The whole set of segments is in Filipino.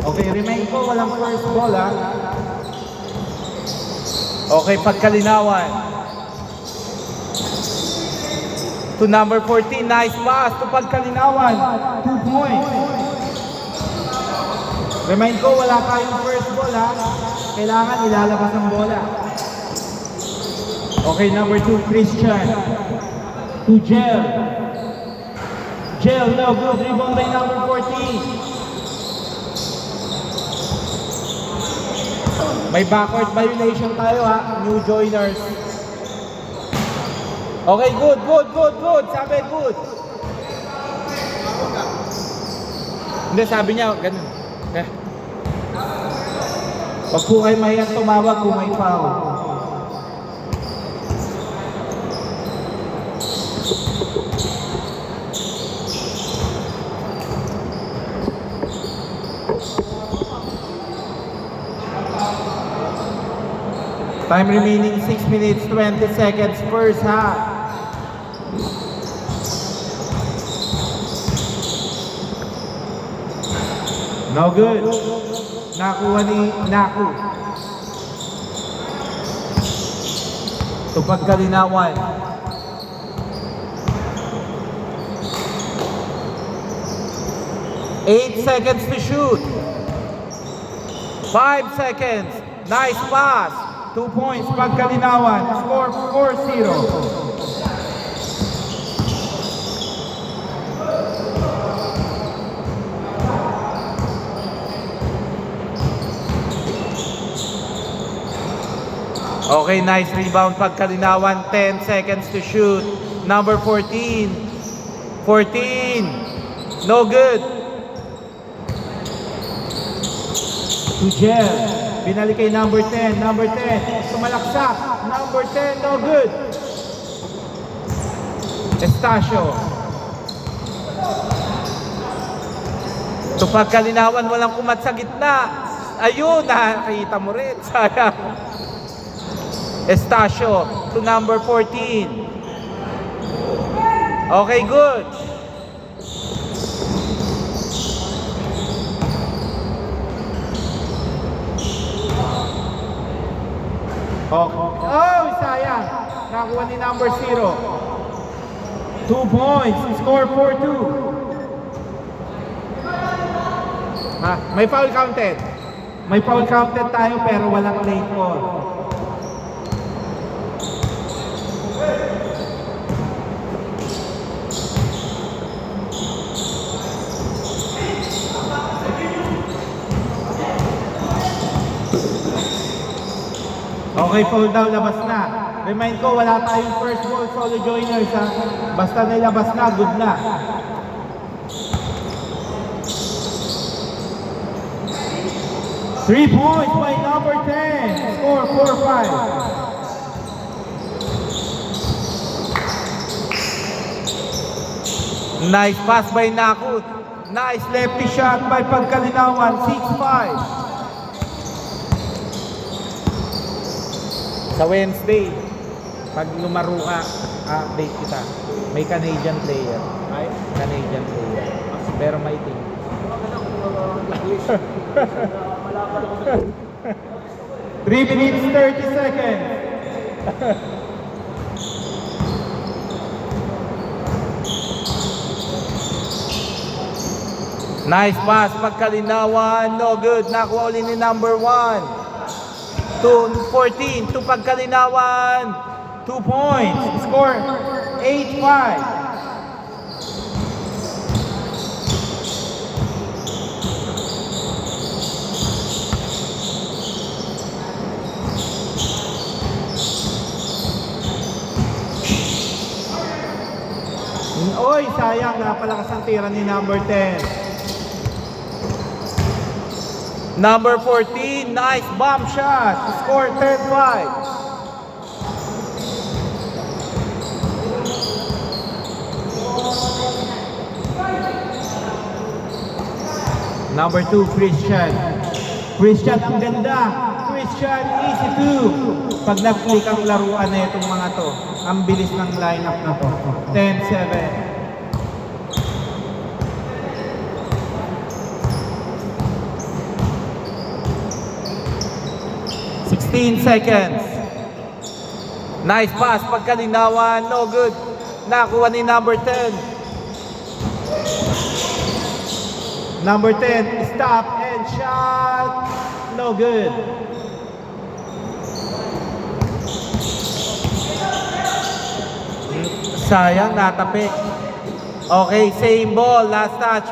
Okay, remain ko, walang first ball ha. Okay, pagkalinawan. To number 14, nice pass. To pagkalinawan, 2 points. Remind ko, wala tayong first ball ha. Kailangan ilalabas ang bola. Okay, number 2, Christian. To Gel. Gel, no good. Rebound by number 14. May backward violation tayo ha, new joiners. Okay, good. Sabi, good. Hindi, sabi niya, ganun. Wag po kayo mahiyang tumawag kung may foul. Time remaining 6 minutes 20 seconds first half. No good. Nakuha ni Naku. Ito pagkalinawan. 8 seconds to shoot. 5 seconds. Nice pass. 2 points, pagkalinawan. Score 4-0. Okay, nice rebound, pagkalinawan. 10 seconds to shoot. Number 14. 14. No good. To Gel. Binalik kay number 10. Number 10. Sumalaksak. Number 10. No good. Estacio. Ito pagkalinawan, walang kumat sa gitna. Ayun, nakakita mo rin. Sayang. Estacio to number 14. Okay, good. Oh, sayang. Nakuha ni number 0. 2 points. Score 4-2. May foul counted. May foul counted tayo pero walang late ball. Okay, foul daw, labas na. Remind ko, wala tayong first ball solo joiners ha. Basta nilabas na, good na. Three points by number 10. Score 4-5. Nice pass by Nakut. Nice lefty shot by Pagkalinawan. 6-5. Sa Wednesday, pag lumaro ka, update kita. May Canadian player. Ay? Canadian player. Pero may team. 3 minutes 30 seconds. Nice pass, Pagkalinawan. No good. Nakuha uli ni number 1. To 14, to Pagkalinawan, 2 points, score 8-5. Oy, sayang, napalakas ang tira ni number 10. Number 14, nice bomb shot. Score 10-5. Number 2, Christian. Christian, ang ganda. Christian, easy to. Pag na-click ang laruan na itong mga to, ang bilis ng lineup na to. 10-7. 16 seconds. Nice pass, pagkalinawan, no good. Nakuha ni number 10. Number 10, stop and shot. No good. Sayang, natapi. Okay, same ball, last touch.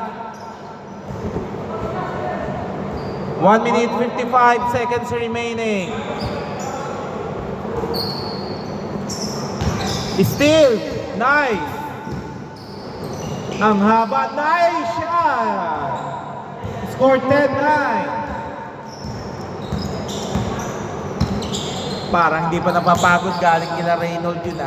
1 minute 55 seconds remaining. Still, nice. Ang haba, nice shot. Score 10-9. Parang hindi pa napapagod, galing kina Reynolds yun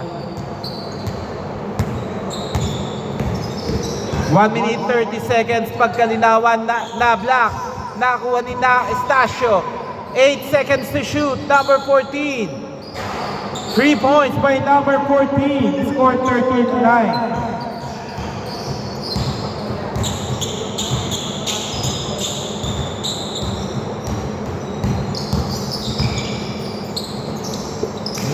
1 minute 30 seconds, pagkalinawan na block. Nakuha ni Estacio. 8 seconds to shoot, number 14. 3 points by number 14. Score 13-9.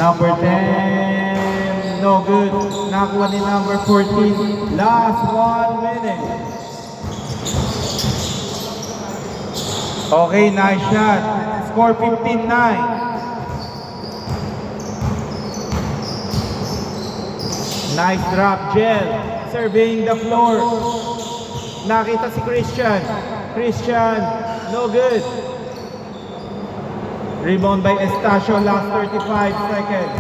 Number 10, no good. Nakuha ni number 14. Last 1 minute. Okay, nice shot. Score 15-9. Nice drop, Gel. Surveying the floor. Nakita si Christian. Christian, no good. Rebound by Estacio, last 35 seconds.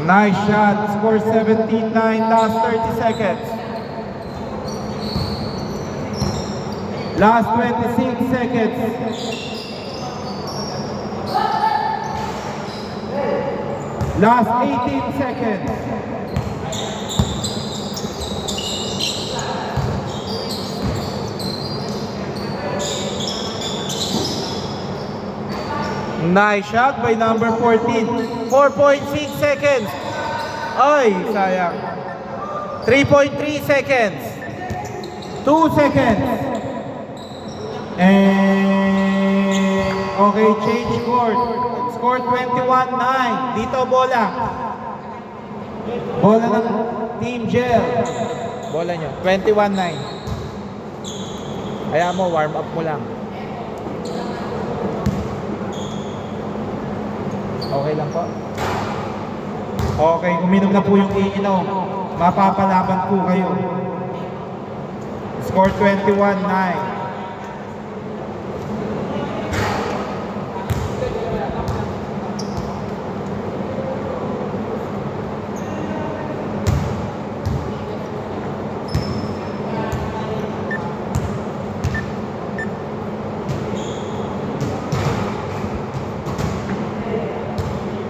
Nice shot, score 17-9, last 30 seconds. Last 26 seconds. Last 18 seconds. Nice shot by number 14. 4.6 seconds. Ay, sayang. 3.3 seconds. 2 seconds. And okay, change court. Score 21-9. Dito bola. Bola ng Team Gel. Bola nyo. 21-9. Kaya mo, warm up mo lang. Okay lang po. Okay, uminom na po yung iinom. Mapapalaban po kayo. Score 21-9.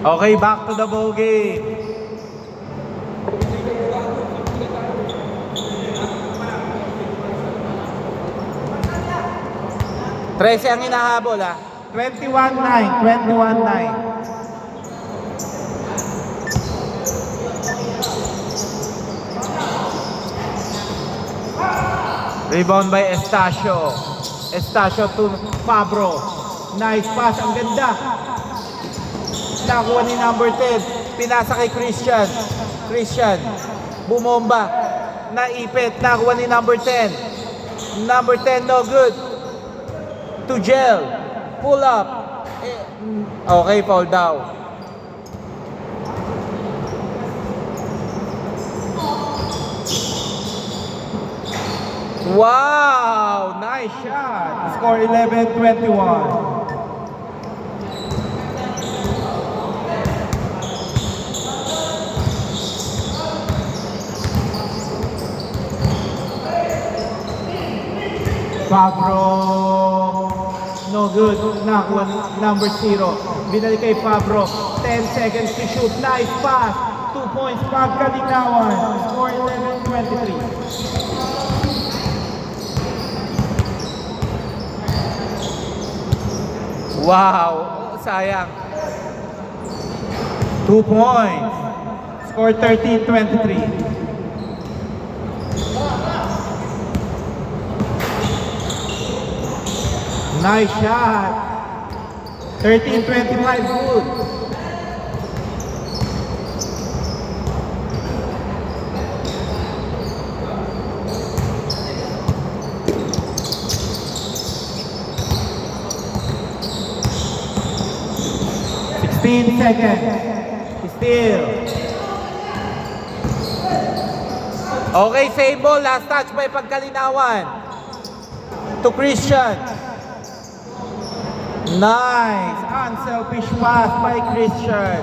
Okay, back to the ball game. Trece ang hinahabol 21-9, 21-9. Rebound by Estacio. Estacio to Fabro. Nice pass, ang ganda. Nakuha ni number 10. Pinasa kay Christian. Christian. Bumomba. Naipit. Nakuha ni number 10. Number 10, no good. To Gel. Pull up. Okay, foul down. Wow! Nice shot. Score 11-21. Fabro, no good. Nakuha number 0. Binalik kay Fabro. 10 seconds to shoot. Nice pass. 2 points. Pagkalinawan. Score 11-23. Wow. Sayang. 2 points. Score 13-23. Nice shot. 13-25, good. Seconds. Still. Okay, same ball. Last touch by Pagkalinawan. To Christian. Nice. Unselfish pass by Christian.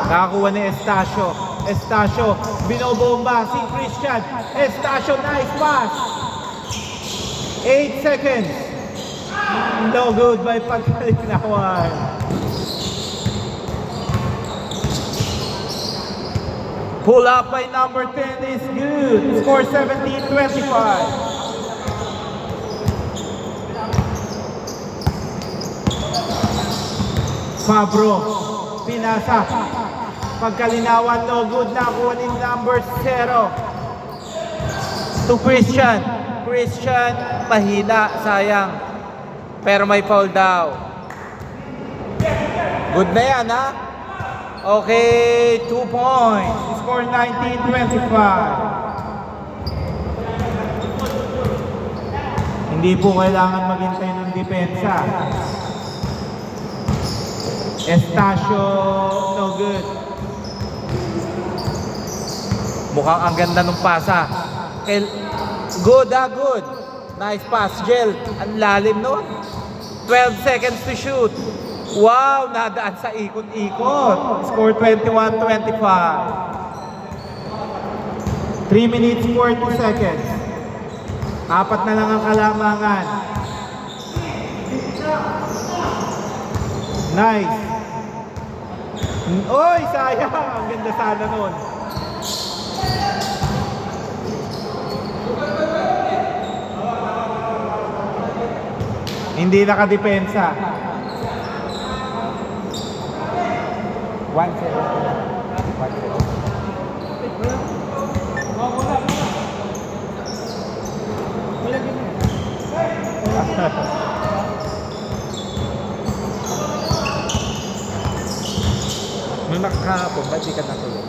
Nakakuha ni Estacio. Estacio, binobomba si Christian. Estacio, nice pass. 8 seconds. No good by Pagkalinawan. Pull up by number 10 is good. Score 17-25. Fabro, pinasa. Pagkalinawan, no good. Nakuha ni number 0. To Christian. Christian, mahina, sayang. Pero may foul daw. Good na yan, ha? Okay, 2 points. Score 19-25. Hindi po kailangan maghintay ng depensa. Estacio, no good. Mukhang ang ganda ng pasa. Good, good. Nice pass, Jel. Ang lalim nun. 12 seconds to shoot. Wow, nadaan sa ikot-ikot. Score 21-25. 3 minutes 40 seconds. 4 na lang ang kalamangan. Nice. Oy, sayang. Ang ganda sana nun. Hindi nakadepensa. 1-0. May makakahapon, ba't di ka natulog?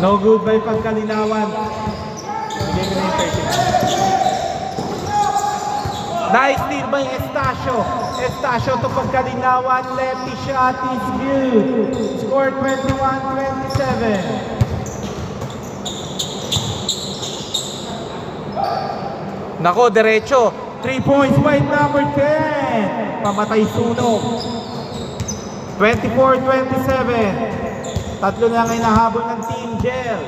No good by Pagkalinawan. Bigay ko na yung 39. Nice steal by Estacio. Estacio to Pagkalinawan. Lefty shot is good. Score 21-27. Nako, derecho. 3 points by number 10. Pamatay sunog. 24-27. Tatlo na lang ay nahabol ng Team Gel.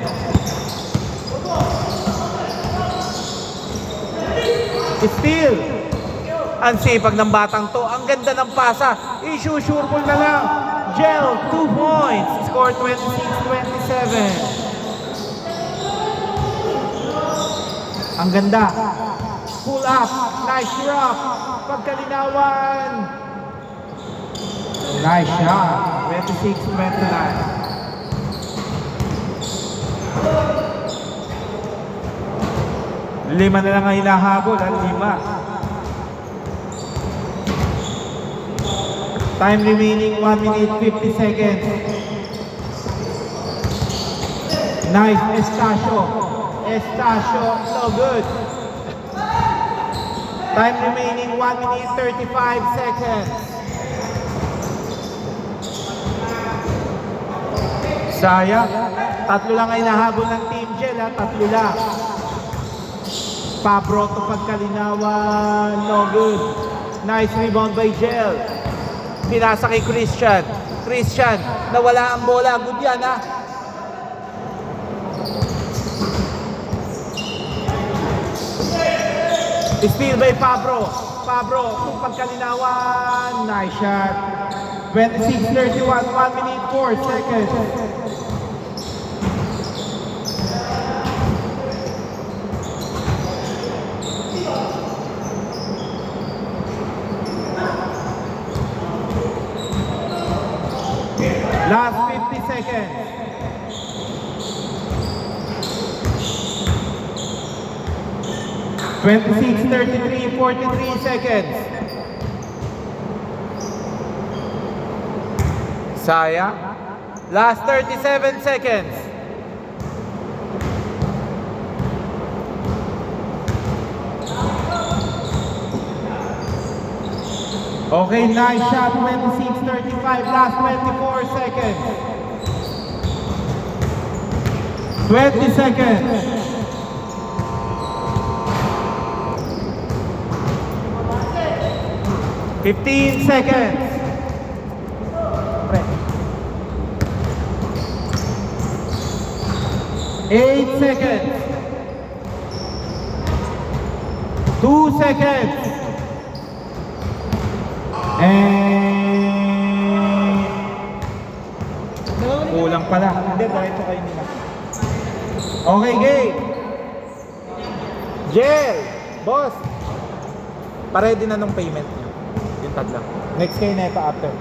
Steal. Ang sipag ng batang to. Ang ganda ng pasa. Issue-sure ball na lang. Gel, 2 points. Score 26-27. Ang ganda. Pull up. Nice drop. Pagkalinawan. Nice shot. 26-29. Lima na lang ang hinahabol at 5. Time remaining 1 minute 50 seconds. Nice, Estacio. Estacio, no good. Time remaining 1 minute 35 seconds. Sayang. Tatlo lang ay nahabol ng Team Gel, ha? Tatlo lang. Fabro to Pagkalinawan, no good. Nice rebound by Gel. Pinasa kay Christian. Christian, nawala ang bola. Good yan, ha? Steal by Pabro. Pabro, kung pagkalinawan. Nice shot. 26-31, 1 minute 4 seconds. Last 50 seconds. Twenty-six, 33, 43 seconds. Sayang. Last 37 seconds. Okay, nice shot. 26, 35. Last 24 seconds. 20 seconds. 15 seconds. 8 seconds. 2 seconds. And kulang pala. Hindi, diretso kayo nila. Okay, game. Jel, boss. Paredy na nung payment niyo. Yung tagla. Next kayo neto after.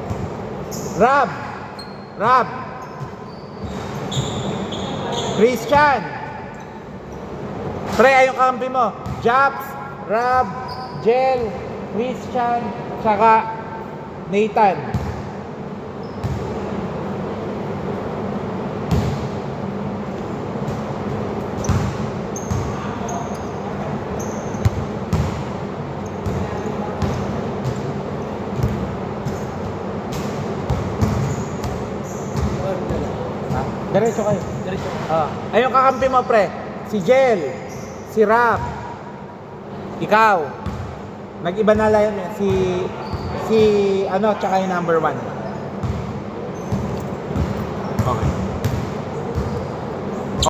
Rab. Christian. Pre, ayong kampi mo. Japs, Rab, Jel, Christian, saka Nathan. Diretso kayo. Diretso. Ayun kakampi mo, pre. Si Jel, si Rap, ikaw. Nag-iba na lang yun. Si ano, tsaka yung number 1. Okay.